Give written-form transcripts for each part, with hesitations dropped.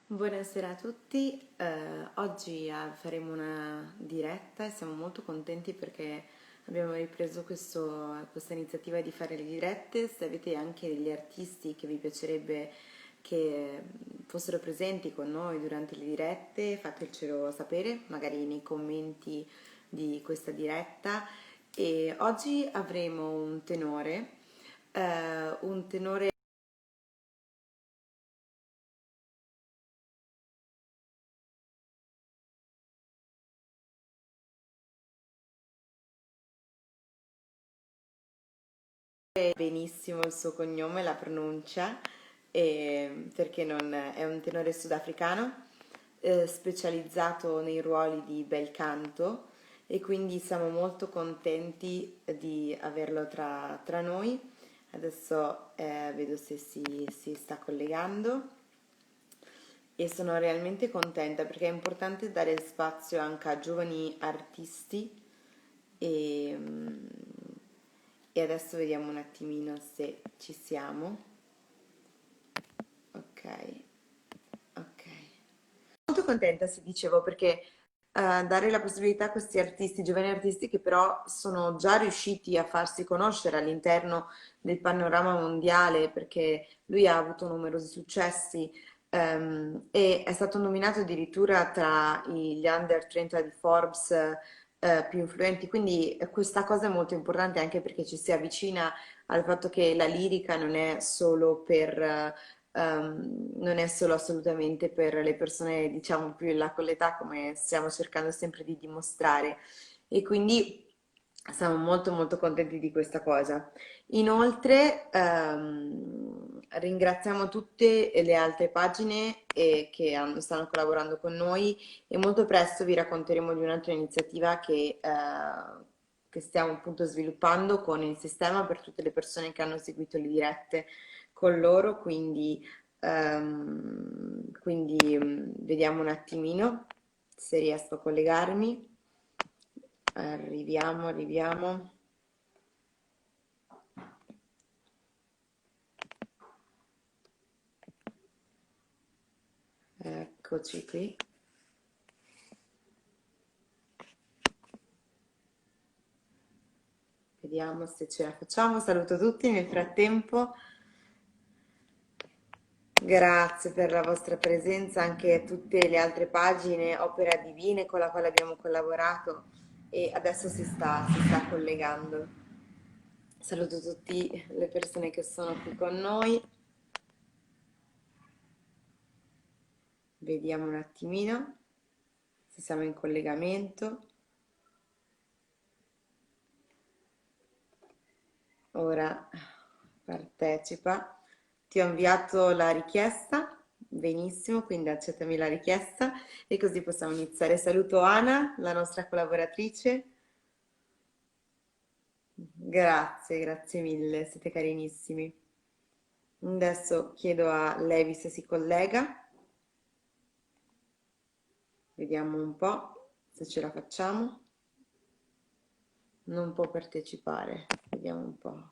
Buonasera a tutti. Oggi faremo una diretta e siamo molto contenti perché abbiamo ripreso questa iniziativa di fare le dirette. Se avete anche degli artisti che vi piacerebbe che fossero presenti con noi durante le dirette, fatecelo sapere, magari nei commenti di questa diretta. E oggi avremo un tenore benissimo il suo cognome, la pronuncia, perché non è un tenore sudafricano specializzato nei ruoli di bel canto e quindi siamo molto contenti di averlo tra noi. Adesso vedo se si sta collegando e sono realmente contenta perché è importante dare spazio anche a giovani artisti e, e adesso vediamo un attimino se ci siamo. Ok, ok. Molto contenta, se dicevo, perché dare la possibilità a questi artisti, giovani artisti che però sono già riusciti a farsi conoscere all'interno del panorama mondiale, perché lui ha avuto numerosi successi e è stato nominato addirittura tra gli under 30 di Forbes più influenti, quindi questa cosa è molto importante anche perché ci si avvicina al fatto che la lirica non è solo non è solo assolutamente per le persone, diciamo, più in là con l'età, come stiamo cercando sempre di dimostrare. E quindi siamo molto molto contenti di questa cosa. Inoltre, ringraziamo tutte le altre pagine che stanno collaborando con noi e molto presto vi racconteremo di un'altra iniziativa che stiamo appunto sviluppando con il sistema per tutte le persone che hanno seguito le dirette con loro, quindi vediamo un attimino se riesco a collegarmi. Arriviamo. Eccoci qui. Vediamo se ce la facciamo. Saluto tutti nel frattempo. Grazie per la vostra presenza anche a tutte le altre pagine, Opera Divine con la quale abbiamo collaborato e adesso si sta collegando. Saluto tutte le persone che sono qui con noi. Vediamo un attimino se siamo in collegamento. Ora partecipa. Ti ho inviato la richiesta, benissimo, quindi accettami la richiesta e così possiamo iniziare. Saluto Ana, la nostra collaboratrice. Grazie mille, siete carinissimi. Adesso chiedo a Levi se si collega, vediamo un po' se ce la facciamo. Non può partecipare, vediamo un po'.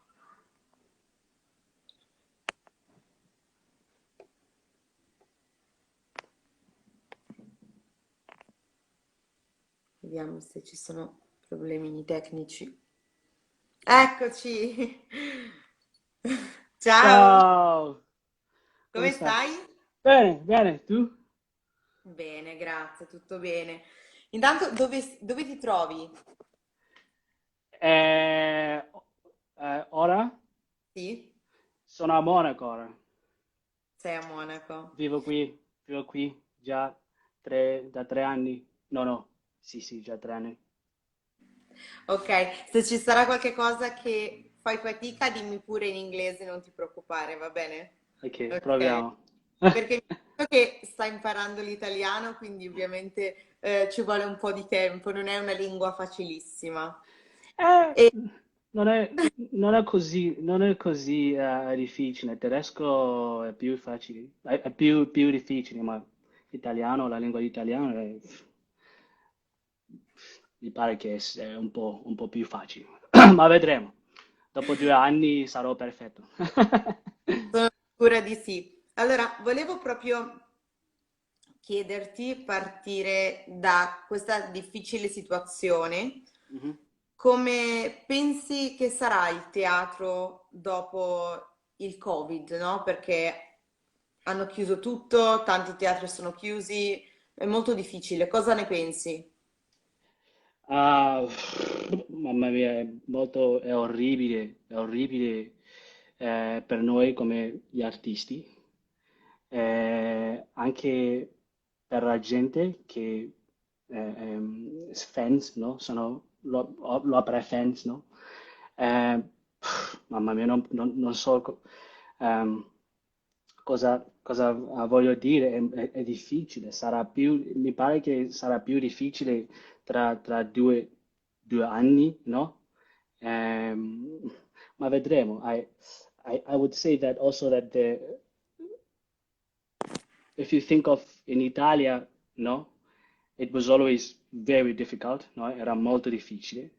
Vediamo se ci sono problemini tecnici. Eccoci! Ciao, Ciao, come come stai? stai? Bene, bene, tu? Bene, grazie, tutto bene. Intanto, dove ti trovi? Eh, ora Sì? sono a Monaco ora. Sei a Monaco. Vivo qui già da 3 anni. No, no, sì, sì, già 3 anni. Ok, se ci sarà qualche cosa che fai fatica, dimmi pure in inglese, non ti preoccupare, va bene? Ok, Ok, proviamo. perché mi so che stai imparando l'italiano, quindi ovviamente ci vuole un po' di tempo, non è una lingua facilissima. Eh, E non è, non è così difficile. Il tedesco è più facile, è più difficile, ma l'italiano, la lingua italiana mi pare che è un po' più facile. Ma vedremo. Dopo 2 anni sarò perfetto. sono sicura di sì. Allora, volevo proprio chiederti, partire da questa difficile situazione, Mhm. come pensi che sarà il teatro dopo il Covid, no? Perché hanno chiuso tutto, tanti teatri sono chiusi, è molto difficile. Cosa ne pensi? Ah, mamma mia, è orribile per noi come gli artisti, anche per la gente che fans, no? Sono l'opera fans, no? Mamma mia, non so ehm, cosa voglio dire, è difficile, mi pare che sarà più difficile tra due anni, no? Ehm, ma vedremo. I would say that also that if you think of in Italia, no, it was always very difficult, no? Era molto difficile,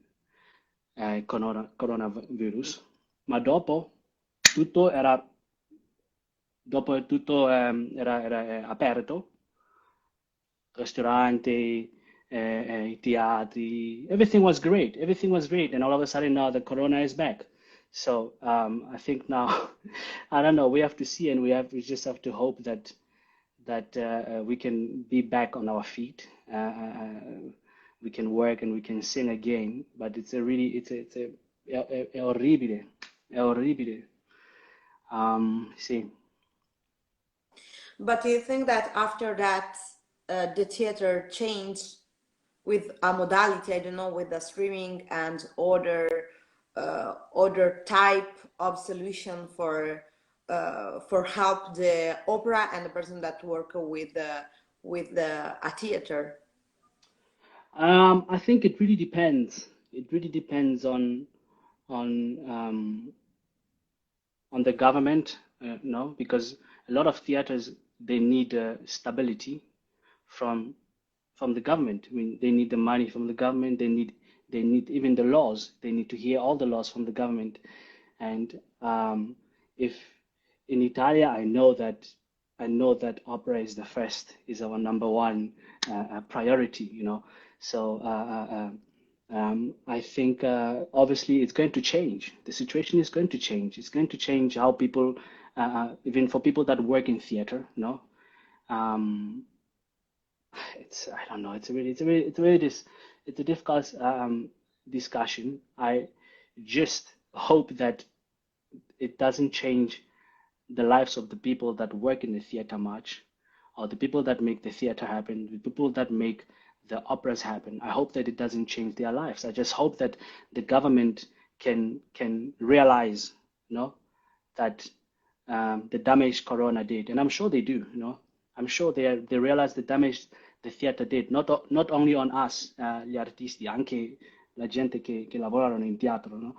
coronavirus, ma tutto era, dopo tutto era aperto, ristoranti, i teatri, everything was great, and all of a sudden now the corona is back. So I think now, I don't know, we have to see, and we just have to hope that we can be back on our feet. We can work and we can sing again, but è orribile, è orribile. Sì. But do you think that after that, the theater changed with a modality, I don't know, with the streaming and other type of solution for help the opera and the person that work with a theater? I think it really depends. It really depends on on the government, no, because a lot of theaters they need stability from from the government. I mean, they need the money from the government. They need even the laws. They need to hear all the laws from the government. And if in Italia, I know that opera is the first, is our number one priority. You know, so I think obviously it's going to change. The situation is going to change. It's going to change how people, even for people that work in theater, no. Um, it's I don't know. It's a difficult discussion. I just hope that it doesn't change the lives of the people that work in the theater much, or the people that make the theater happen, the people that make the operas happen. I hope that it doesn't change their lives. I just hope that the government can realize, you know, that the damage Corona did, and I'm sure they do. You know, I'm sure they realize the damage the theater did, not only on us, gli artisti, anche la gente che lavorano in teatro, no?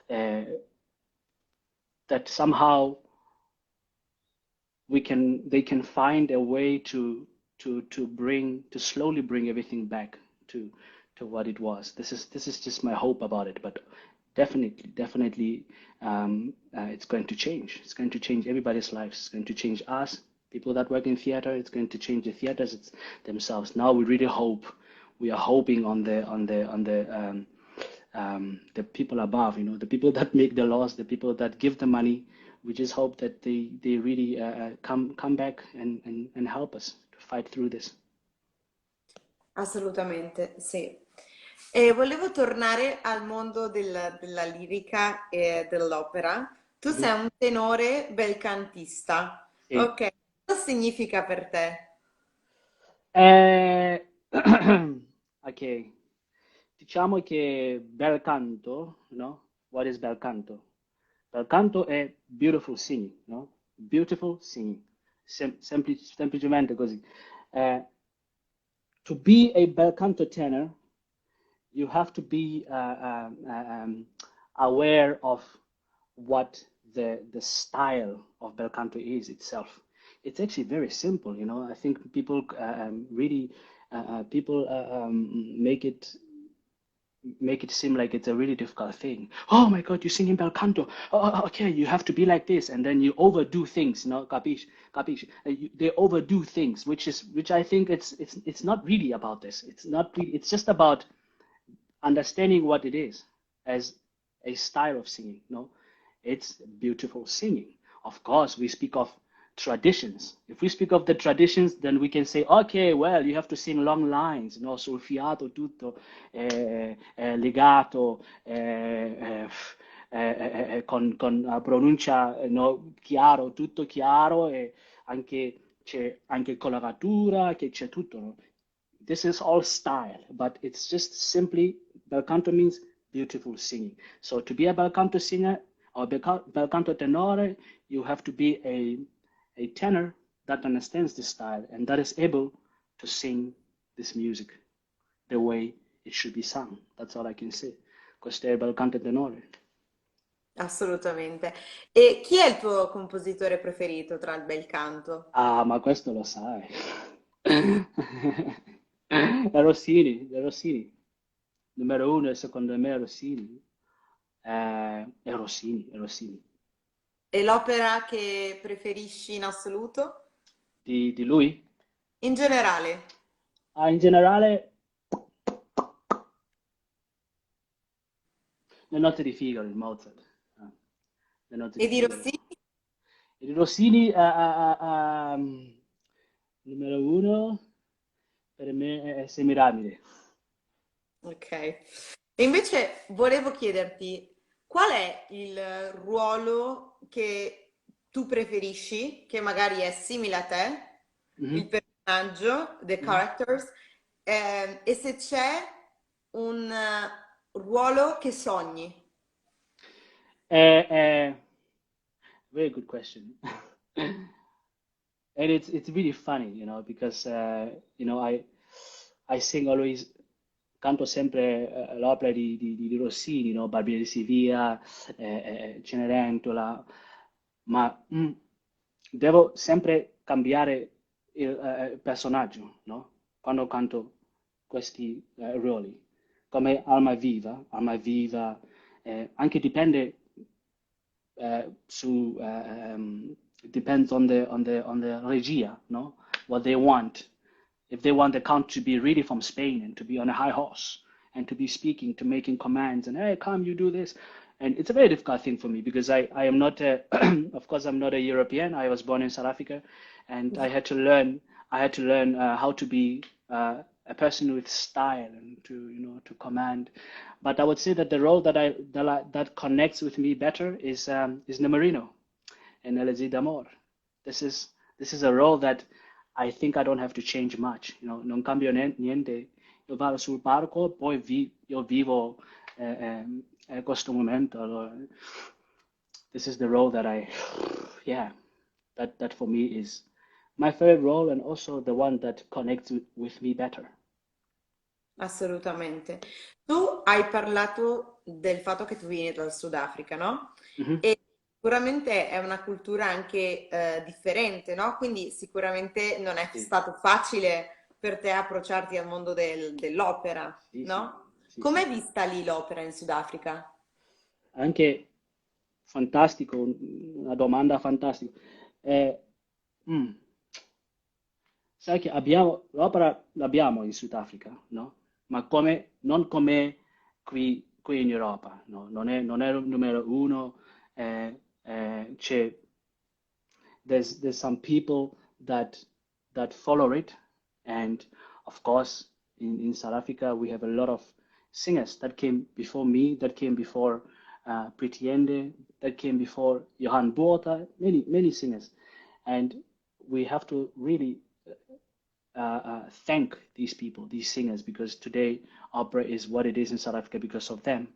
Eh, that somehow they can find a way to slowly bring everything back to what it was. This is just my hope about it, but definitely it's going to change. It's going to change everybody's lives. It's going to change us, people that work in theater. It's going to change the theaters themselves. Now we really hope. We are hoping on the people above, you know, the people that make the laws, the people that give the money. We just hope that they really come back and help us to fight through this. Assolutamente, sì. E volevo tornare al mondo della lirica e dell'opera. Tu Mhm. sei un tenore bel cantista, Sì. ok? Cosa significa per te? Eh, ok, diciamo che bel canto, no? What is bel canto? Bel canto è beautiful singing, no? Beautiful singing, semplicemente così. Eh, to be a bel canto tenor, you have to be aware of what the style of bel canto is itself. It's actually very simple, you know. I think people really people make it make it seem like it's a really difficult thing. Oh my God, you're singing bel canto. Okay, you have to be like this, and then you overdo things. Capiche, capiche. They overdo things, which I think it's not really about this. It's not really. It's just about understanding what it is as a style of singing. It's beautiful singing. Of course, we speak of traditions. If we speak of the traditions, then we can say, okay, well, you have to sing long lines, sul fiato tutto, legato, con pronuncia, chiaro, tutto chiaro, e c'è anche coloratura, che c'è tutto, no? This is all style, but it's just simply, bel canto means beautiful singing. So to be a bel canto singer or bel canto tenore, you have to be a tenor that understands this style and that is able to sing this music the way it should be sung. That's all I can say. Questo è il bel canto tenore. Assolutamente. E chi è il tuo compositore preferito tra il bel canto? Ah, ma questo lo sai. È Rossini, è Rossini. Numero uno, secondo me, è Rossini. È Rossini, è Rossini. E l'opera che preferisci in assoluto? Di lui? In generale. Ah, in generale, le note di Figaro, il Mozart. Le note E di di Figaro. Rossini? E di Rossini, numero uno, per me è Semiramide. Ok. E invece volevo chiederti qual è il ruolo che tu preferisci, che magari è simile a te, il Mhm, personaggio, the mhm. characters, e se c'è un ruolo che sogni. Eh, very good question. And it's really funny, because I sing always, canto sempre l'opera di Rossini, Barbiere di Siviglia, Cenerentola, ma devo sempre cambiare il personaggio, no? Quando canto questi ruoli, come Alma Viva, anche dipende it depends on the regia, no? What they want. If they want the count to be really from Spain and to be on a high horse and to be speaking, to making commands and hey, come, you do this. And it's a very difficult thing for me because I am not of course I'm not a European. I was born in South Africa, and I had to learn how to be a person with style and to command. But I would say that the role that connects with me better is Nemarino in Elegy d'Amor. This is a role that I think I don't have to change much. Non cambio niente. Io vado sul palco, poi io vivo questo momento. Allora, this is the role that yeah, that for me is my favorite role and also the one that connects with me better. Assolutamente. Tu hai parlato del fatto che tu vieni dal Sudafrica, no? Mhm. E sicuramente è una cultura anche differente, no? Quindi sicuramente non è Sì, stato facile per te approcciarti al mondo dell'opera, sì, sì, no? sì, Com'è sì. vista lì l'opera in Sudafrica? Anche fantastico, una domanda fantastica. Eh, mm, Sai che l'opera l'abbiamo in Sudafrica, no? Ma non come qui in Europa, no? Non è il numero uno, c'è there's some people that follow it, and of course in South Africa we have a lot of singers that came before me, that came before Pritiende, that came before Johan Botha, many singers, and we have to really thank these people, these singers, because today opera is what it is in South Africa because of them.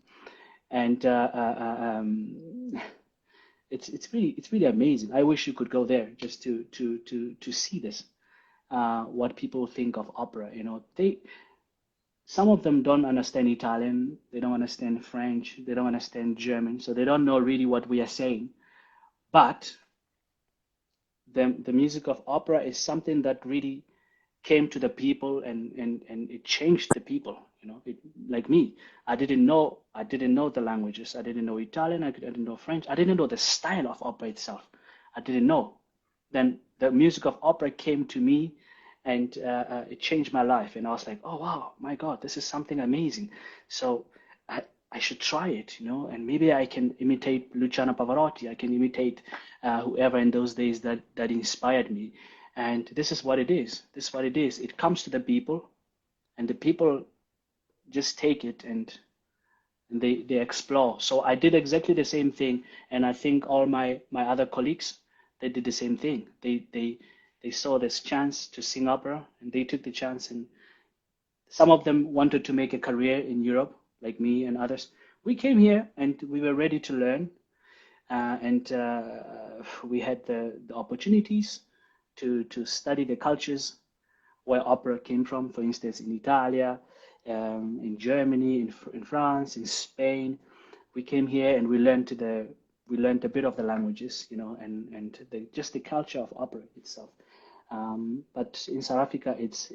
And it's really amazing. I wish you could go there just to see this. What people think of opera, some of them don't understand Italian, they don't understand French, they don't understand German, so they don't know really what we are saying. But the music of opera is something that really came to the people and it changed the people. like me, I didn't know the languages. I didn't know Italian. I didn't know French. I didn't know the style of opera itself. I didn't know. Then the music of opera came to me, and it changed my life. And I was like, oh wow, my God, this is something amazing. So I should try it, and maybe I can imitate Luciano Pavarotti. I can imitate whoever in those days that inspired me. And this is what it is. This is what it is. It comes to the people, and the people just take it and they explore. So I did exactly the same thing, and I think all my other colleagues, they did the same thing. They saw this chance to sing opera, and they took the chance. And some of them wanted to make a career in Europe, like me and others. We came here and we were ready to learn, and we had the opportunities to study the cultures where opera came from. For instance, in Italia, in Germany, in France, in Spain. We came here and we learned a bit of the languages, and just the culture of opera itself. But in South Africa, it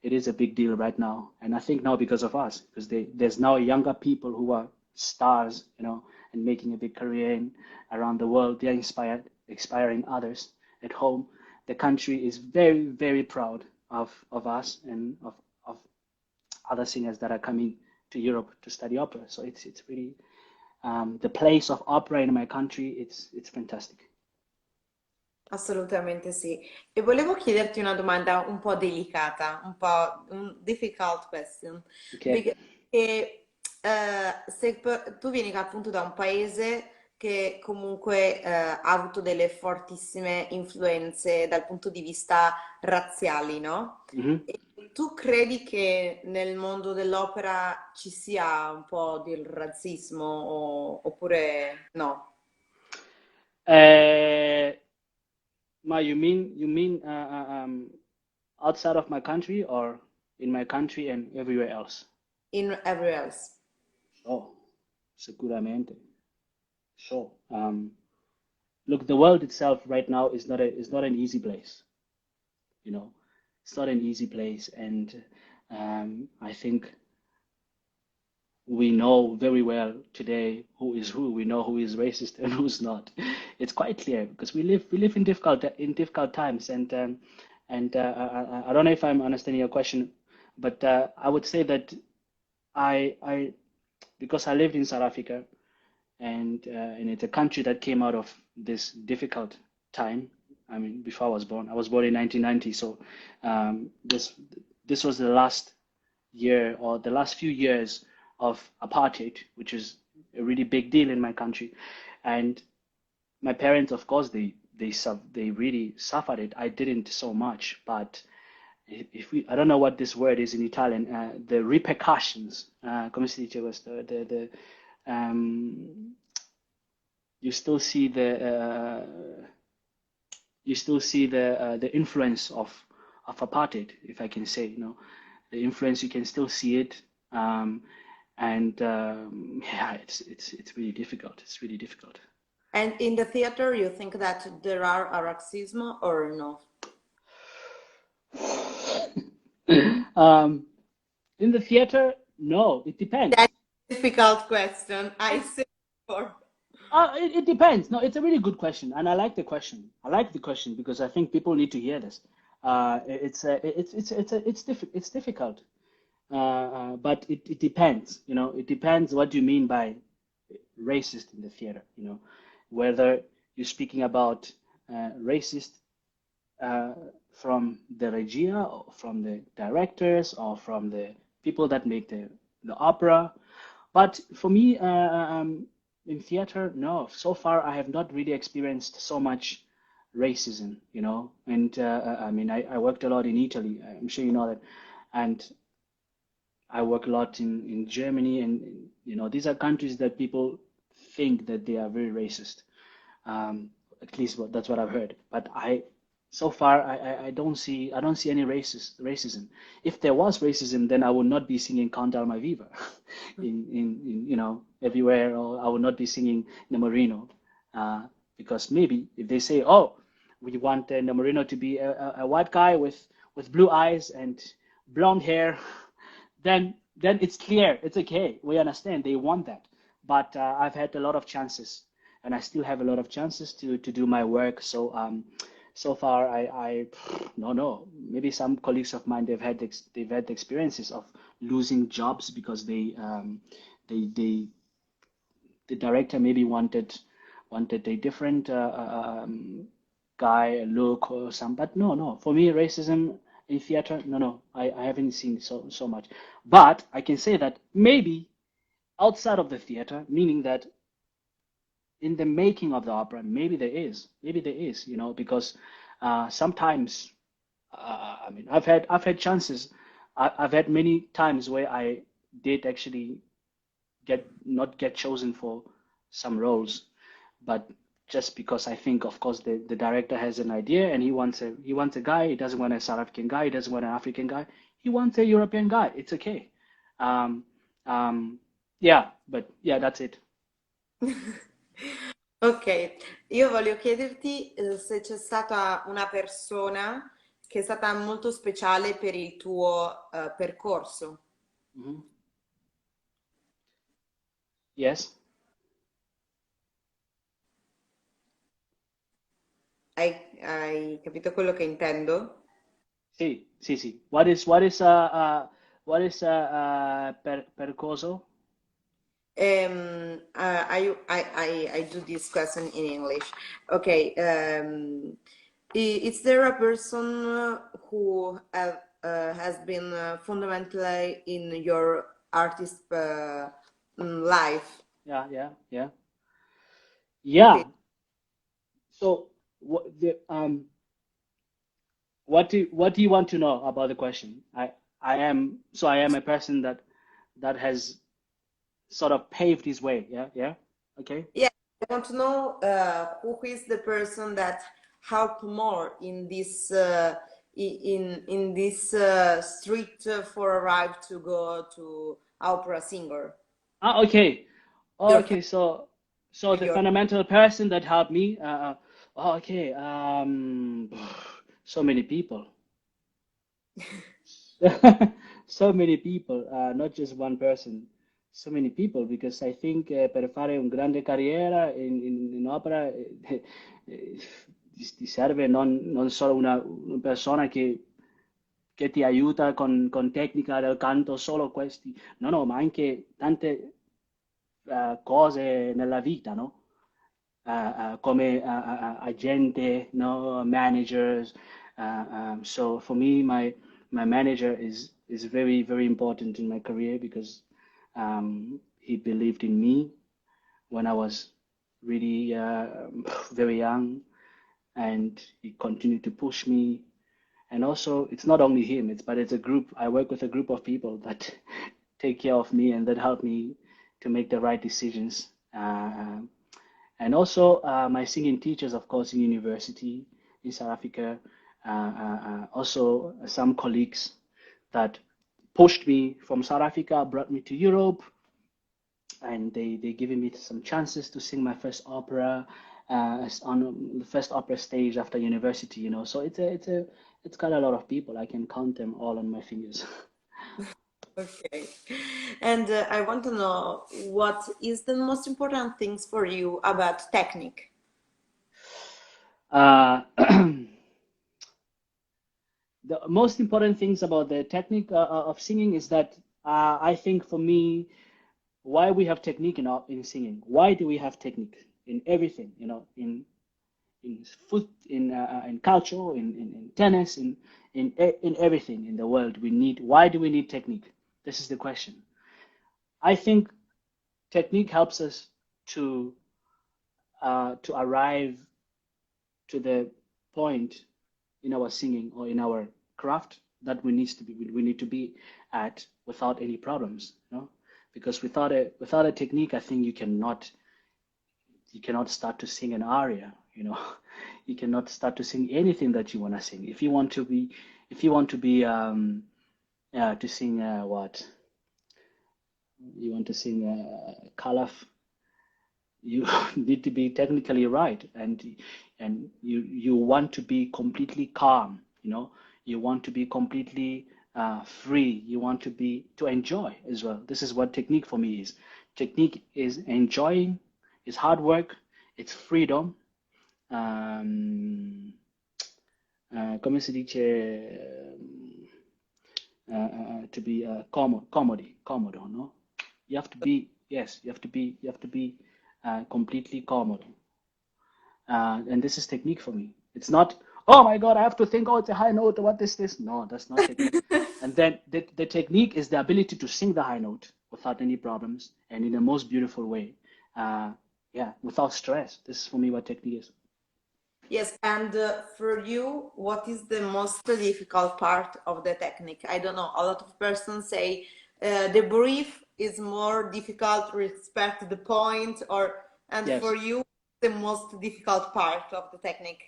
is a big deal right now, and I think now because of us, because there's now younger people who are stars, and making a big career around the world. They're inspiring others at home. The country is very, very proud of us and of other singers that are coming to Europe to study opera. So it's really the place of opera in my country. It's fantastic. Assolutamente sì. E volevo chiederti una domanda un po' delicata, un po' un difficult question. Okay. Perché tu vieni appunto da un paese che comunque ha avuto delle fortissime influenze dal punto di vista razziali, no? Mhm. E tu credi che nel mondo dell'opera ci sia un po' del razzismo oppure no? Uh, you mean outside of my country or in my country and everywhere else? In everywhere else? Oh, sicuramente. Sure. Look, the world itself right now is not an easy place. You know, it's not an easy place, and I think we know very well today who is who. We know who is racist and who's not. It's quite clear because we live in difficult times, and I don't know if I'm understanding your question, but I would say that I because I lived in South Africa, and it's a country that came out of this difficult time. I mean, before I was born in 1990, so this was the last year or the last few years of apartheid, which is a really big deal in my country. And my parents, of course, they really suffered it. I didn't so much, but if we, I don't know what this word is in Italian, the repercussions, come si dice questo, you still see the influence of apartheid, if I can say, the influence, you can still see it. And yeah, it's really difficult. It's really difficult. And in the theater, you think that there are a racism or no? In the theater, no, it depends. That's a difficult question. I said before. It depends. No, it's a really good question, and I like the question. I like the question because I think people need to hear this. It's difficult, but it depends. It depends what you mean by racist in the theater. Whether you're speaking about racist from the regia, or from the directors, or from the people that make the opera. But for me, in theater, no. So far, I have not really experienced so much racism, And I mean, I worked a lot in Italy. I'm sure you know that, and I work a lot in Germany, and these are countries that people think that they are very racist. At least that's what I've heard. But so far I don't see any racism. If there was racism, then I would not be singing Count Almaviva in everywhere, or I would not be singing Nemorino, because maybe if they say, oh, we want Nemorino to be a white guy with blue eyes and blonde hair, then it's clear. It's okay. We understand they want that. But I've had a lot of chances, and I still have a lot of chances to do my work. So so far I no, maybe some colleagues of mine they've had experiences of losing jobs because they the director maybe wanted a different guy look or some. But no, for me racism in theater, no, I haven't seen so much. But I can say that maybe outside of the theater, meaning that in the making of the opera, maybe there is, because sometimes, I mean, I've had chances, I've had many times where I did actually not get chosen for some roles, but just because I think, of course, the director has an idea and he wants a guy. He doesn't want a South African guy. He doesn't want an African guy. He wants a European guy. It's okay. Um, yeah, but yeah, that's it. Ok, io voglio chiederti se c'è stata una persona che è stata molto speciale per il tuo percorso. Mhm. Yes. Hai capito quello che intendo? Sì. What is percoso? I do this question in English. Okay. Is there a person who has been fundamentally in your artist life? Yeah. Okay. Yeah. So what do you want to know about the question? I am a person that has sort of paved his way. Yeah. Okay. Yeah, I want to know who is the person that helped more in this in this street for arrive to go to opera singer. Okay. Your Okay. So family, the your fundamental person that helped me. Okay. So many people. So many people, not just one person, so many people, because I think per fare un grande carriera in opera ti serve non solo una persona che ti aiuta con tecnica del canto, solo questi, no, ma anche tante cose nella vita, no? Come agente, no, managers. So for me, my manager is very important in my career because he believed in me when I was really very young, and he continued to push me. And also, it's not only him; it's a group. I work with a group of people that take care of me and that help me to make the right decisions. And also my singing teachers, of course, in university in South Africa. Also some colleagues that pushed me from South Africa, brought me to Europe, and they given me some chances to sing my first opera on the first opera stage after university. So it's got a lot of people. I can count them all on my fingers. okay. And I want to know what is the most important things for you about technique? uh, the most important things about the technique of singing is that I think for me, why we have technique in singing. Why do we have technique in everything? In foot, in culture, in tennis, in everything in the world. We need. Why do we need technique? This is the question. I think technique helps us to arrive to the point in our singing or in our craft that we need to be at without any problems, because without a technique, I think you cannot start to sing an aria. You cannot start to sing anything that you want to sing. If you want to be to sing what you want to sing Calaf, you need to be technically right, and you want to be completely calm. You want to be completely free. You want to enjoy as well. This is what technique for me is. Technique is enjoying, it's hard work, it's freedom. Come si dice, to be comodo, no? You have to be, yes, you have to be completely comodo. And this is technique for me. It's not, oh my God, I have to think, oh, it's a high note, what is this? No, that's not technique. And then the technique is the ability to sing the high note without any problems and in the most beautiful way. Yeah, without stress. This is for me what technique is. Yes, and for you, what is the most difficult part of the technique? I don't know. A lot of persons say the brief is more difficult, respect the point, and for Yes. you, the most difficult part of the technique.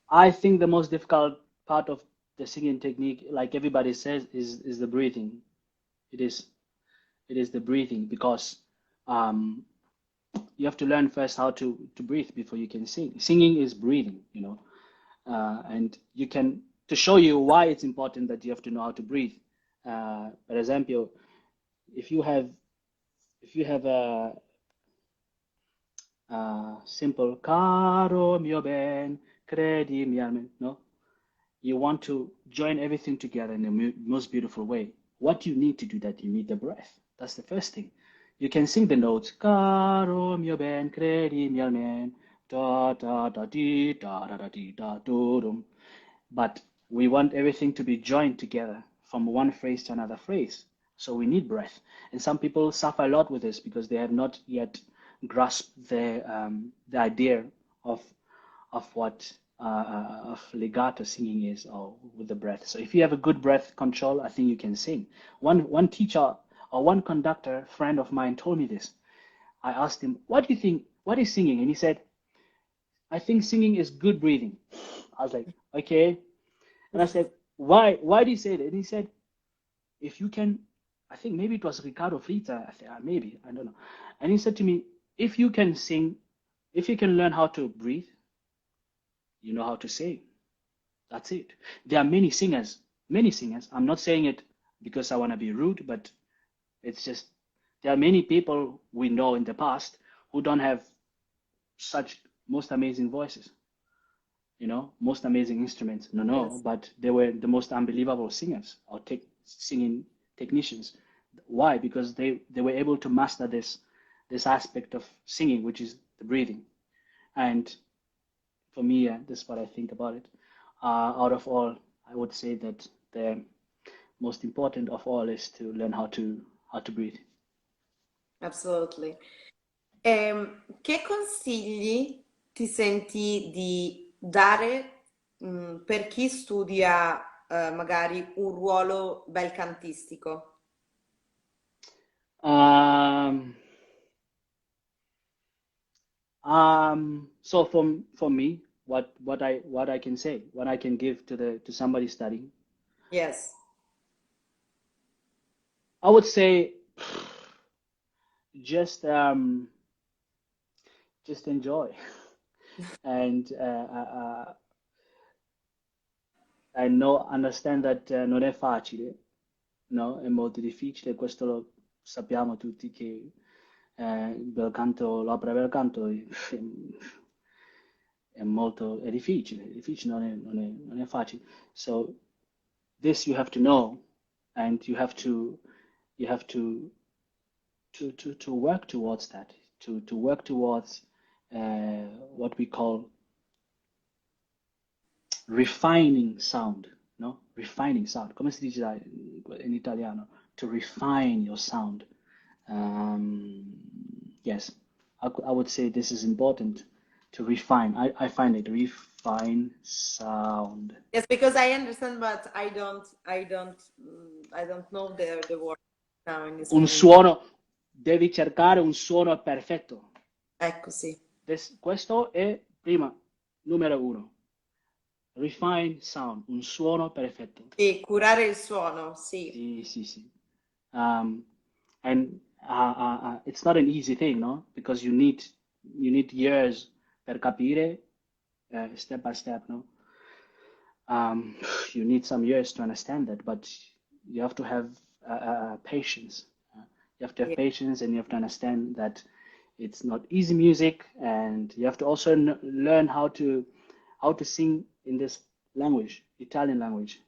I think the most difficult part of the singing technique, like everybody says, is the breathing. It is it is the breathing because um, you have to learn first how to breathe before you can sing. Singing is breathing, and you can to show you why it's important that you have to know how to breathe. For example, if you have a simple caro mio ben, credimi almen, no? You want to join everything together in the most beautiful way. What you need to do that, you need the breath. That's the first thing. You can sing the notes, caro mio ben, credimi almen, da da da di da da da di da do dum. But we want everything to be joined together from one phrase to another phrase. So we need breath. And some people suffer a lot with this because they have not yet grasped the idea of what of legato singing is, or with the breath. So if you have a good breath control, I think you can sing. One teacher or one conductor friend of mine told me this. I asked him, "What do you think? What is singing?" And he said, "I think singing is good breathing." I was like, "Okay." And I said, "Why? Why do you say that?" And he said, "If you can," I think maybe it was Ricardo Frita. I think maybe I don't know. And he said to me, "If you can sing, if you can learn how to breathe, you know how to sing. That's it." There are many singers, many singers. I'm not saying it because I want to be rude, but it's just there are many people we know in the past who don't have such most amazing voices, most amazing instruments. No, Yes. but they were the most unbelievable singers or singing technicians. Why? Because they were able to master this aspect of singing, which is the breathing. And for me, that's what I think about it. Out of all, I would say that the most important of all is to learn how to breathe. Absolutely. Che consigli ti senti di dare, per chi studia, magari un ruolo bel cantistico? Um, so for me, what I can say, what I can give to somebody studying, Yes. I would say just just enjoy and I know understand that non è facile, no? È molto difficile, questo lo sappiamo tutti che il bel canto, l'opera bel canto è difficile, non è facile. So this you have to know, and you have to work towards that, to work towards what we call refining sound, no? Refining sound. Come si dice in italiano? To refine your sound. Yes, I would say this is important to refine. I find it refine sound. Yes, because I understand, but I don't know the word now in Un Spanish. suono, devi cercare un suono perfetto. Ecco, sì. Questo è prima, numero uno. Refine sound, un suono perfetto. E curare il suono, sì. Sì. Um, and it's not an easy thing, no? Because you need years per capire, step by step, no? Um, you need some years to understand that, but you have to have patience. You have to have Yeah, patience, and you have to understand that it's not easy music, and you have to also learn how to sing in this language, Italian language,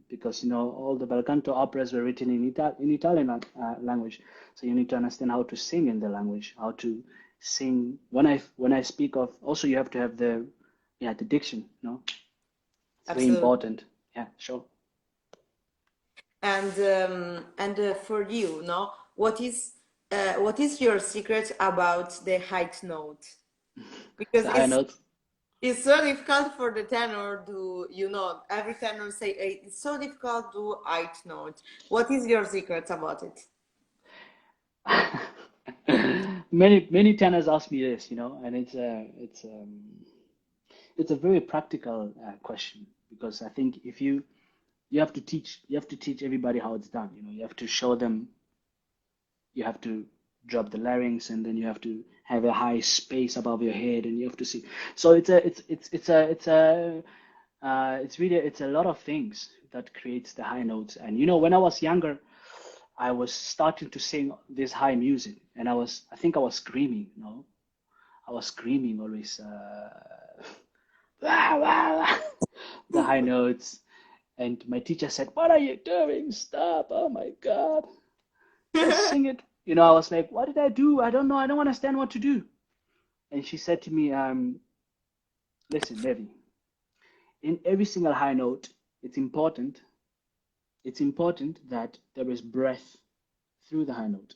because all the bel canto operas were written in Italian language, so you need to understand how to sing in the language, how to sing. When I speak of, also you have to have the diction. It's very absolutely. important. Yeah, sure. And for you, no, what is your secret about the high note? Because The high notes. it's so difficult for the tenor to, every tenor say it's so difficult to high note. What is your secret about it? Many tenors ask me this, and it's a very practical question, because I think if you have to teach everybody how it's done. You have to show them. You have to drop the larynx, and then you have to have a high space above your head, and you have to see. So it's a lot of things that creates the high notes. And when I was younger, I was starting to sing this high music, and I think I was screaming. I was screaming always, the high notes. And my teacher said, "What are you doing? Stop! Oh my God, just sing it." I was like, "What did I do? I don't know. I don't understand what to do." And she said to me, "Listen, Levy, in every single high note, it's important. It's important that there is breath through the high note.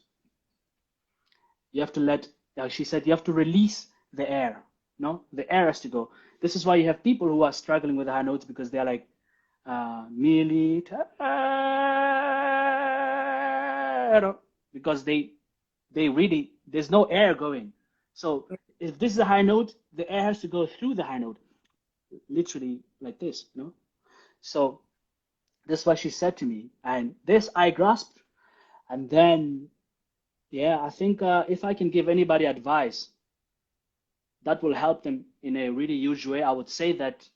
You have to she said, you have to release the air. No, the air has to go. This is why you have people who are struggling with the high notes, because they're like, military, because they really, there's no air going. So if this is a high note, the air has to go through the high note, literally like this. So this is what she said to me, and this I grasped. And then, yeah, I think if I can give anybody advice that will help them in a really huge way, I would say that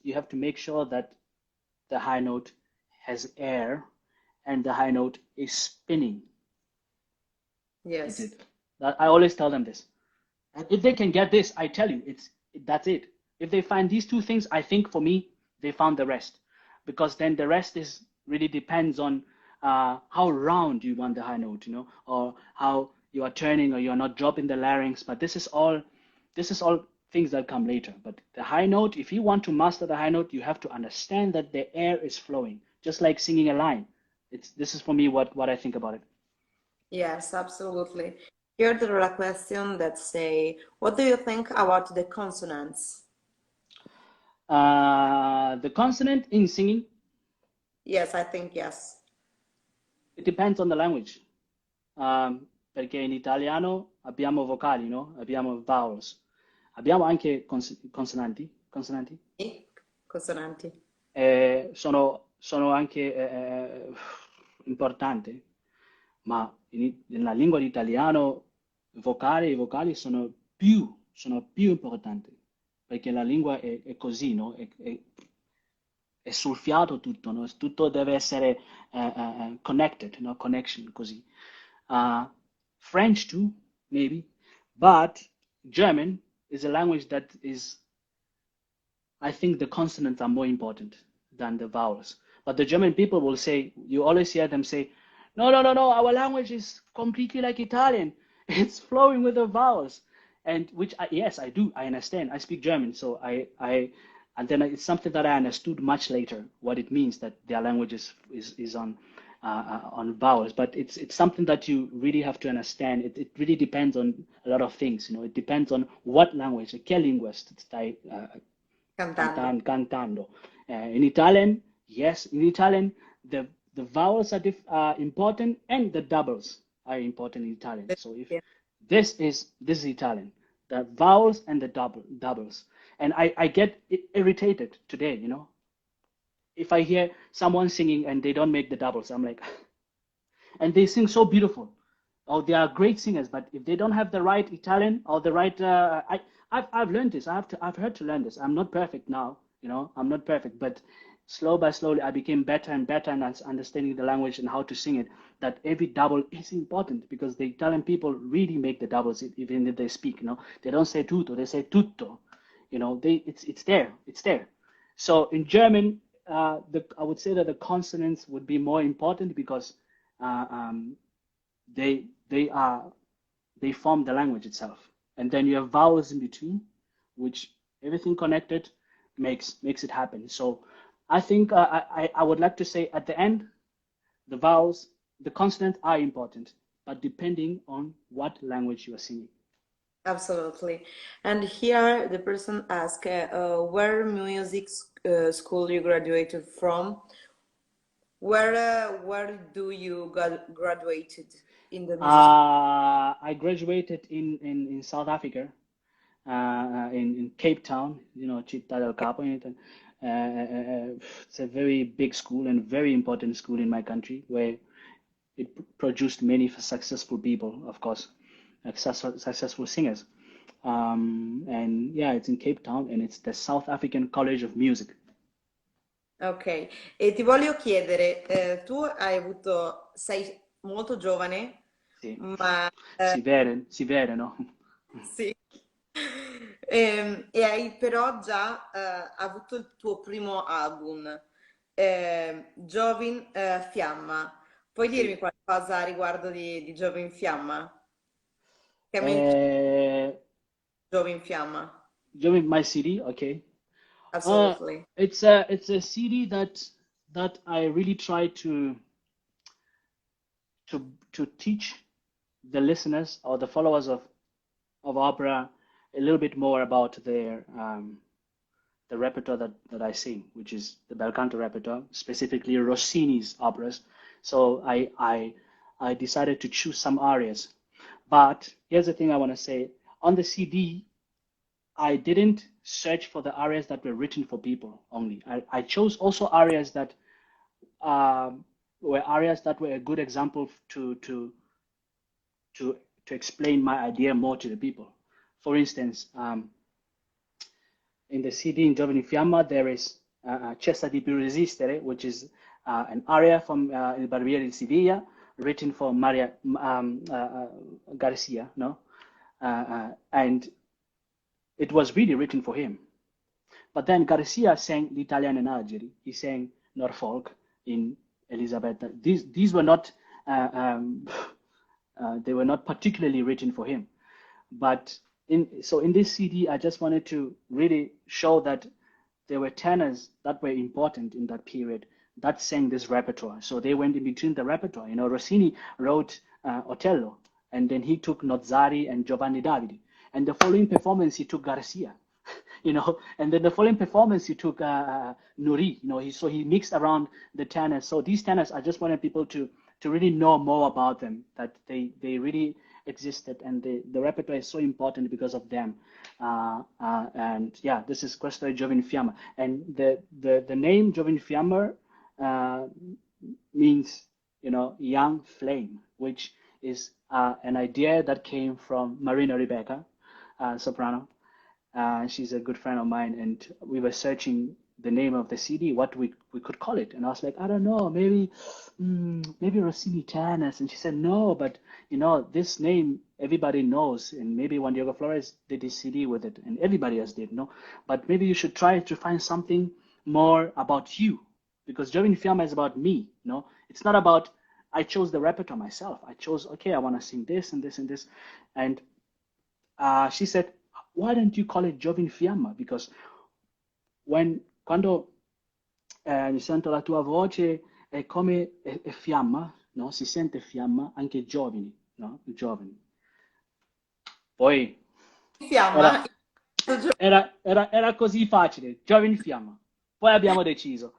you have to make sure that the high note has air and the high note is spinning. That's Yes. it. I always tell them this. And if they can get this, I tell you, that's it. If they find these two things, I think for me, they found the rest. Because then the rest is really depends on how round you want the high note, or how you are turning, or you're not dropping the larynx. But this is all things that come later. But the high note, if you want to master the high note, you have to understand that the air is flowing, just like singing a line. This is for me what I think about it. Yes, absolutely. Here there are a question that say, what do you think about the consonants? The consonant in singing, Yes, I think yes. it depends on the language. Perché in italiano abbiamo vocali, no? Abbiamo vowels. Abbiamo anche consonanti. Consonanti. Sì, consonanti. Sono anche importanti, ma nella lingua di italiano i vocali sono più importanti, perché la lingua è così, no? È sul fiato tutto, no? Tutto deve essere connected, no? Connection, così. French too, maybe, but German is a language that is, I think the consonants are more important than the vowels. But the German people will say, you always hear them say, no, no, no, no, our language is completely like Italian. It's flowing with the vowels. And which, yes, I do. I understand. I speak German. So and then it's something that I understood much later, what it means that their language is on vowels. But it's something that you really have to understand. It really depends on a lot of things. It depends on what language, che lingua stai Cantando. cantando. In Italian, yes, in Italian, the vowels are important, and the doubles are important in Italian. So if Yeah. this is Italian, the vowels and the doubles. And I get irritated today, if I hear someone singing and they don't make the doubles, I'm like, and they sing so beautiful. Oh, they are great singers, but if they don't have the right Italian or the right, I've learned this. I've had to learn this. I'm not perfect now, I'm not perfect, but slow by slowly, I became better and better in understanding the language and how to sing it. That every double is important because the Italian people really make the doubles even if they speak. You know, they don't say tutto, they say tutto. You know, it's there, it's there. So in German, I would say that the consonants would be more important because uh, um, they they are they form the language itself, and then you have vowels in between, which everything connected makes it happen. So I think I would like to say at the end, the vowels, the consonants are important, but depending on what language you are singing. Absolutely. And here the person asks, where music school you graduated from? Where do you graduated in the music? I graduated in South Africa, in Cape Town, you know, Città del Capo. It's a very big school and very important school in my country where it produced many successful people, of course, successful singers. And yeah, it's in Cape Town and it's the South African College of Music. Ok, e ti voglio chiedere, tu hai avuto, sei molto giovane, Sì, ma si vede, no? sì, e hai però già avuto il tuo primo album, Giovin Fiamma. Puoi dirmi Sì. qualcosa a riguardo di Giovin Fiamma? Che mi dici Uh, Giovin Fiamma? Join my CD, okay. Uh, Absolutely. it's a CD that I really try to teach the listeners or the followers of opera a little bit more about the repertoire that I sing, which is the bel canto repertoire, specifically Rossini's operas. So I decided to choose some arias. But here's the thing I want to say. On the CD, I didn't search for the arias that were written for people only. I chose also arias that were arias that were a good example to to explain my idea more to the people. For instance, in the CD in Giovani Fiamma, there is Cessa di più resistere, which is an aria from Il Barbiere di Siviglia, written for Maria Garcia, no? And it was really written for him. But then Garcia sang l'Italiano in Algeri. He sang Norfolk in Elisabetta. These were not they were not particularly written for him. But in this CD, I just wanted to really show that there were tenors that were important in that period that sang this repertoire. So they went in between the repertoire. You know, Rossini wrote Otello, and then he took Nozzari and Giovanni Davidi. And the following performance, he took Garcia. You know, and then the following performance, he took Nuri. You know, so he mixed around the tenors. So these tenors, I just wanted people to really know more about them, that they really existed, and the repertoire is so important because of them. And yeah, this is Questo è Giovin Fiamma, and the name Giovin Fiamma means, you know, young flame, which is an idea that came from Marina Rebecca, soprano. She's a good friend of mine, and we were searching the name of the CD, what we could call it. And I was like, I don't know, maybe Rossini Tennis. And she said, no, but you know, this name everybody knows, and maybe Juan Diego Flores did his CD with it, and everybody else did, no? But maybe you should try to find something more about you, because Giovanni Fiamma is about me, no? It's not about, I chose the repertoire myself. I chose, okay, I want to sing this and this and this. And she said, why don't you call it Giovin Fiamma? Because quando mi sento la tua voce è come è fiamma, no? Si sente fiamma anche giovani, no? Giovani. Poi era, Fiamma. era così facile, Giovin Fiamma. Poi abbiamo deciso.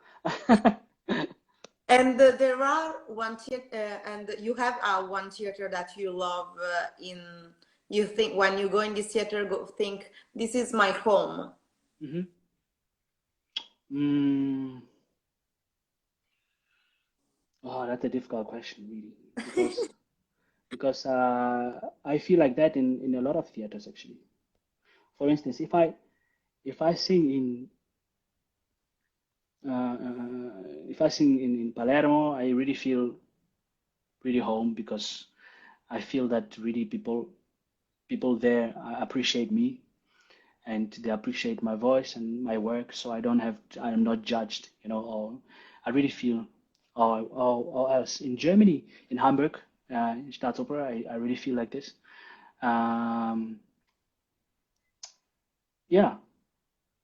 And there are one theater, and you have one theater that you love. You think when you go in this theater, think this is my home. Mm-hmm. Mm. Oh, that's a difficult question, really, because I feel like that in a lot of theaters actually. For instance, if I sing in if I sing in Palermo, I really feel really home because I feel that really people there appreciate me and they appreciate my voice and my work, so I'm not judged, or I really feel, or else in Germany, in Hamburg, in Staatsoper, I really feel like this. Um, yeah,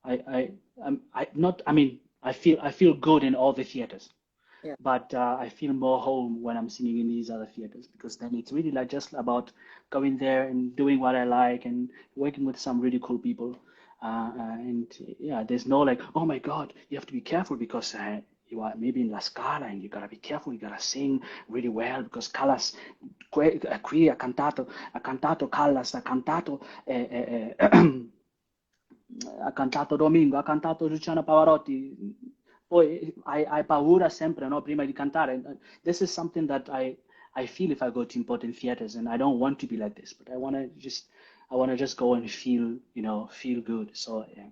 I not, I mean, I feel good in all the theaters, Yeah. but I feel more home when I'm singing in these other theaters because then it's really like just about going there and doing what I like and working with some really cool people. And yeah, there's no like, oh my God, you have to be careful because you are maybe in La Scala and you gotta be careful, you gotta sing really well because Callas qui ha cantato Callas, ha cantato Domingo, ha cantato Luciano Pavarotti. Poi hai paura sempre, no? Prima di cantare. This is something that I feel if I go to important theaters, and I don't want to be like this, but I want to just go and feel, feel good. So yeah.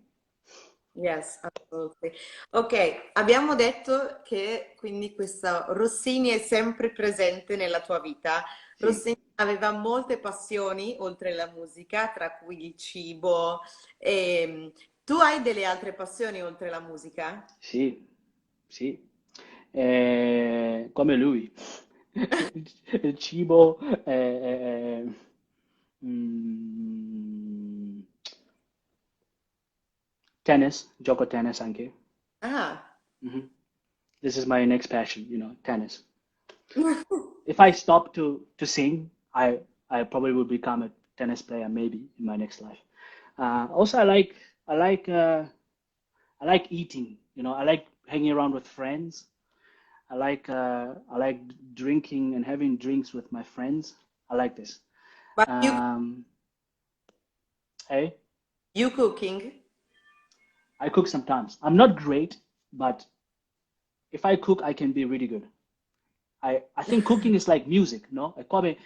Yes, assolutely. Ok, abbiamo detto che quindi questa Rossini è sempre presente nella tua vita. Sì, Rossini aveva molte passioni oltre la musica, tra cui il cibo. Tu hai delle altre passioni oltre la musica? sì, sì. Come lui. Il cibo, mm, tennis, gioco a tennis anche. Ah, Mhm. This is my next passion, tennis. If I stop to sing, I probably will become a tennis player maybe in my next life. Also, I like I like eating. I like hanging around with friends. I like drinking and having drinks with my friends. I like this. but Um, hey, you cooking? I cook sometimes. I'm not great, but if I cook, I can be really good. I think cooking is like music, no? È come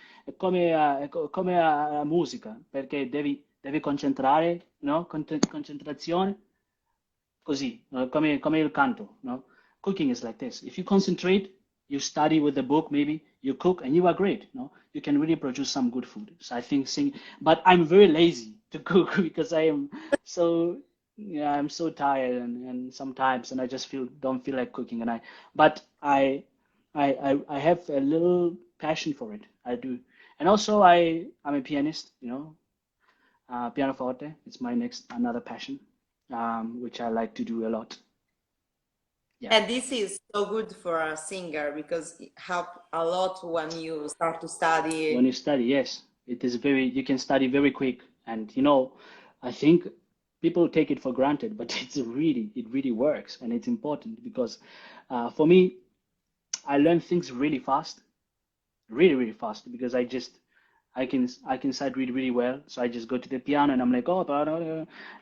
la musica, perché devi concentrare, no? Concentrazione, così, no? Come il canto, no? Cooking is like this. If you concentrate, you study with the book, maybe you cook, and you are great, no? You can really produce some good food. So I think but I'm very lazy to cook because I am so, yeah, I'm so tired and sometimes, and I just don't feel like cooking, but I have a little passion for it. I do. And also I'm a pianist, pianoforte. It's my another passion, which I like to do a lot. Yeah. And this is so good for a singer because it help a lot when you start to When study. you study, yes, you can study very quick. And, I think people take it for granted, but it really works and it's important because for me, I learn things really fast, really, really fast because I can cite really, really well. So I just go to the piano and I'm like, oh,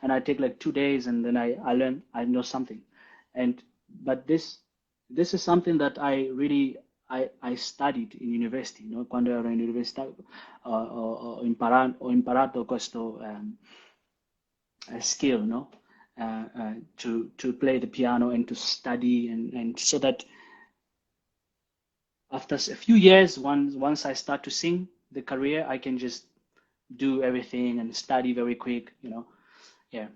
and I take like 2 days and then I know something. And but this is something that I studied in university, no? Quando ero in università ho imparato questo skill, no? To play the piano and to study and so that after a few years, once I start to sing the career, I can just do everything and study very quick, Yeah.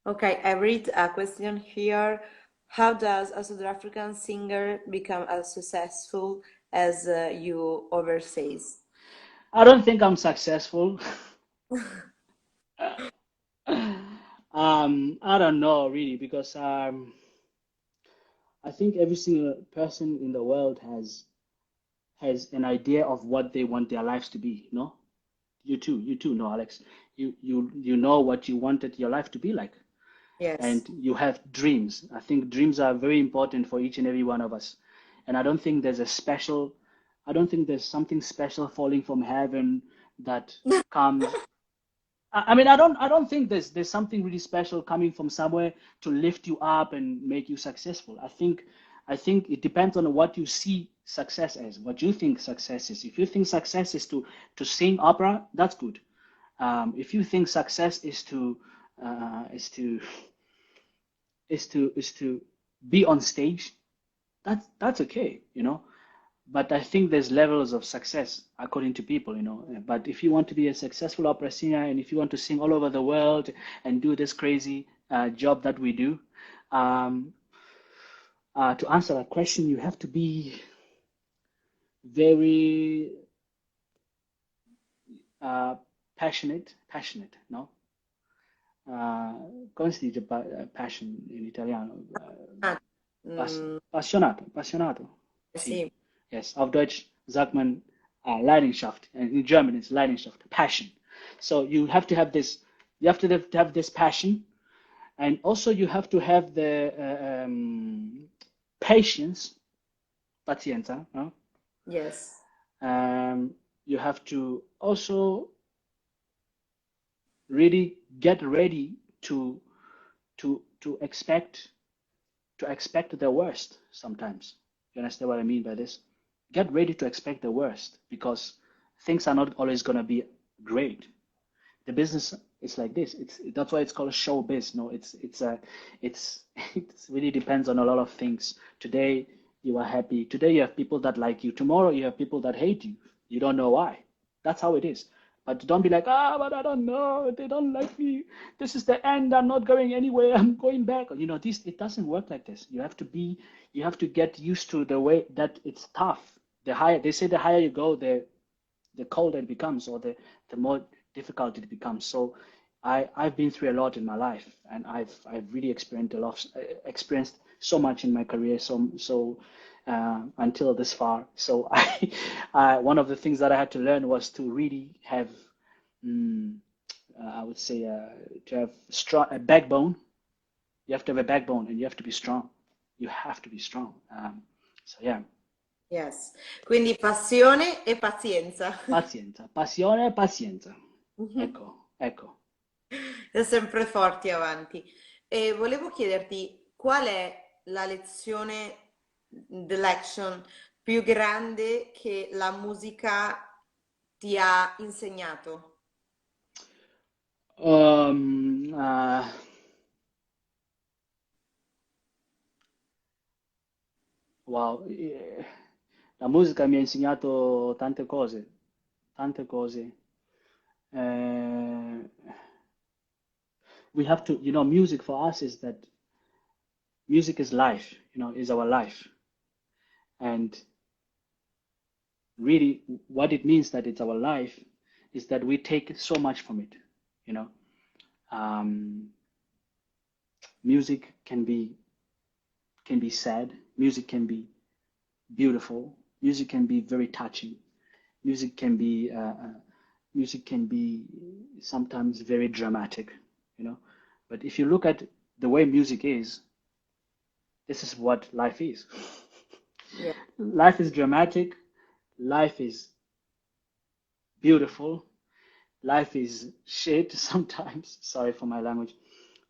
Okay, I read a question here. How does a South African singer become as successful as you overseas? I don't think I'm successful. I don't know really because I think every single person in the world has an idea of what they want their lives to be, no? You too, no, Alex. You know what you wanted your life to be like. Yes. And you have dreams. I think dreams are very important for each and every one of us. And I don't think there's something special falling from heaven that comes. I mean, I don't think there's something really special coming from somewhere to lift you up and make you successful. I think it depends on what you see success as, what you think success is. If you think success is to sing opera, that's good. If you think success is to is to be on stage. That's okay, you know. But I think there's levels of success according to people, you know. But if you want to be a successful opera singer and if you want to sing all over the world and do this crazy job that we do, um, to answer that question, you have to be very passionate, no? Come si dice passion in italiano? Ah, mm, Passionato. Sì. sì, Yes, auf Deutsch sagt man Leidenschaft, and in German it's Leidenschaft, passion. So you have to have this passion, and also you have to have the patience, pazienza, no? yes, You have to also really get ready to expect the worst sometimes. You understand what I mean by this? Get ready to expect the worst because things are not always going to be great. The business is like this. That's why it's called show biz. No, it's it really depends on a lot of things. Today you are happy. Today you have people that like you. Tomorrow you have people that hate you. You don't know why. That's how it is. But don't be like, but I don't know. They don't like me. This is the end. I'm not going anywhere. I'm going back. You know, it doesn't work like this. You have to get used to the way that it's tough. They say the higher you go, the colder it becomes, or the more difficult it becomes. So I've been through a lot in my life, and I've really experienced so much in my career. So until this far. So one of the things that I had to learn was to really have, I would say, to have a backbone. You have to have a backbone, and you have to be strong. You have to be strong. So yeah, yes. Quindi passione e pazienza. pazienza, passione e pazienza. Ecco. È sempre forti avanti. E volevo chiederti qual è la lezione dell'action più grande che la musica ti ha insegnato? Um, wow, la musica mi ha insegnato tante cose, tante cose. Uh, we have to, you know, music for us is that music is life, you know, is our life. And really, what it means that it's our life is that we take so much from it, you know. Um, music can be sad, music can be beautiful, music can be very touching, music can be music can be sometimes very dramatic, you know. But if you look at the way music is, this is what life is. Yeah. Life is dramatic, life is beautiful, life is shit sometimes. Sorry for my language.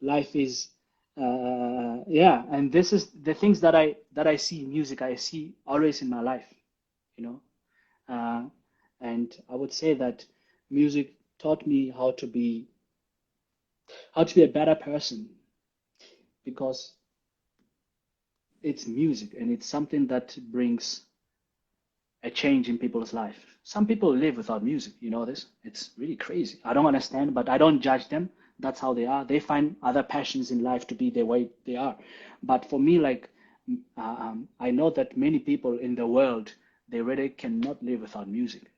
Life is yeah, and this is the things that I see in music. I see always in my life, you know. And I would say that music taught me how to be a better person because it's music and it's something that brings a change in people's life. Some people live without music, you know this? It's really crazy. I don't understand, but I don't judge them. That's how they are. They find other passions in life to be the way they are. But for me, like, I know that many people in the world, they really cannot live without music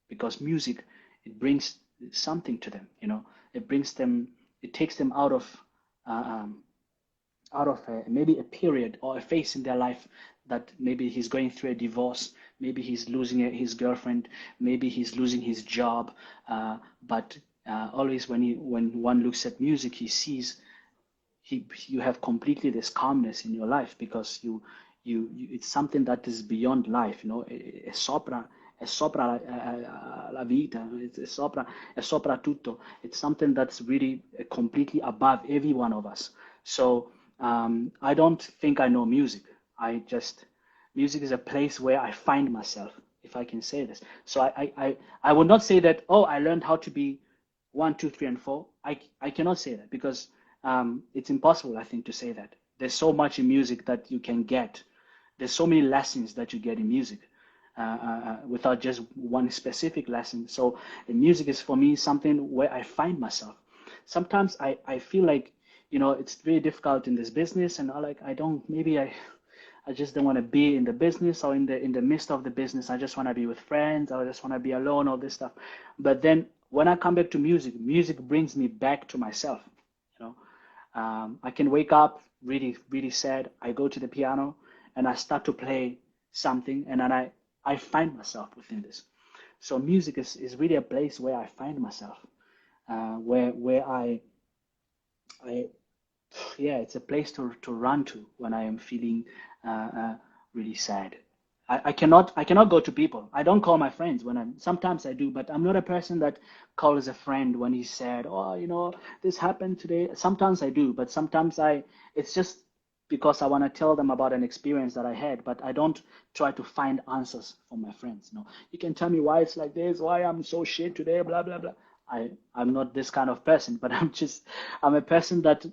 because music, it brings something to them, you know? It brings them, it takes them uh, um, out of maybe a period or a phase in their life that maybe he's going through a divorce, maybe he's losing his girlfriend, maybe he's losing his job. But always when one looks at music, he sees you have completely this calmness in your life because you it's something that is beyond life, you know, è sopra la vita, è sopra tutto. It's something that's really completely above every one of us. So I don't think I know music. Music is a place where I find myself, if I can say this. So I would not say that, oh, I learned how to be one, two, three, and four. I cannot say that because it's impossible, I think, to say that. there's so much in music that you can get. There's so many lessons that you get in music without just one specific lesson. So music is for me something where I find myself. Sometimes I feel like, you know, it's very difficult in this business, and I just don't want to be in the business or in the midst of the business. I just want to be with friends. I just want to be alone, all this stuff. But then when I come back to music, music brings me back to myself. You know, I can wake up really, really sad. I go to the piano and I start to play something, and then I find myself within this. So music is really a place where I find myself, where I yeah, it's a place to run to when I am feeling really sad. I cannot go to people. I don't call my friends when sometimes I do, but I'm not a person that calls a friend when he's sad. Oh, you know, this happened today. Sometimes I do, but sometimes it's just because I want to tell them about an experience that I had, but I don't try to find answers for my friends. No, you can tell me why it's like this, why I'm so shit today, blah blah blah. I'm not this kind of person, but I'm a person that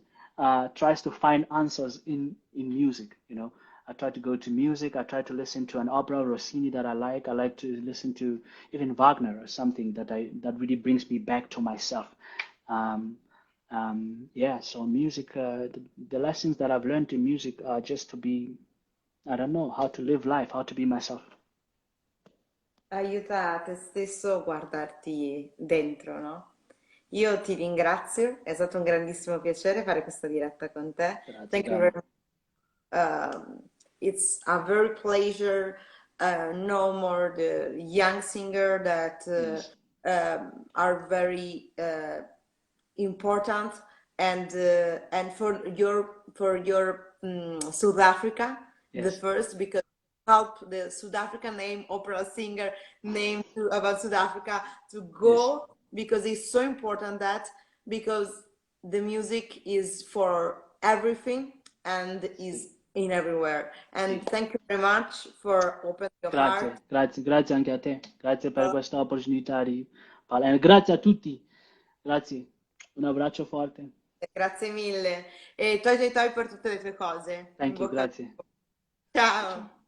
tries to find answers in music. You know, I try to go to music. I try to listen to an opera, Rossini that I like. I like to listen to even Wagner or something that really brings me back to myself. Um, yeah, so music, the lessons that I've learned in music are just to be, I don't know, how to live life, how to be myself. Aiuta te stesso a guardarti dentro, no? Io ti ringrazio, è stato un grandissimo piacere fare questa diretta con te. Grazie, Thank you very Dana. much. It's a very pleasure. No more the young singer that Yes, are very important, and for your South Africa, the yes, first, because help the South African name opera singer name about South Africa to yes. go, because it's so important that, because the music is for everything and Sì, is in everywhere. And sì. thank you very much for opening your heart. Grazie, grazie, grazie anche a te. Grazie per questa opportunità di parlare. Grazie a tutti. Grazie. Un abbraccio forte. Grazie mille, e toi per tutte le tue cose. In Thank you, bocca al grazie. lupo. Ciao, Ciao. ciao.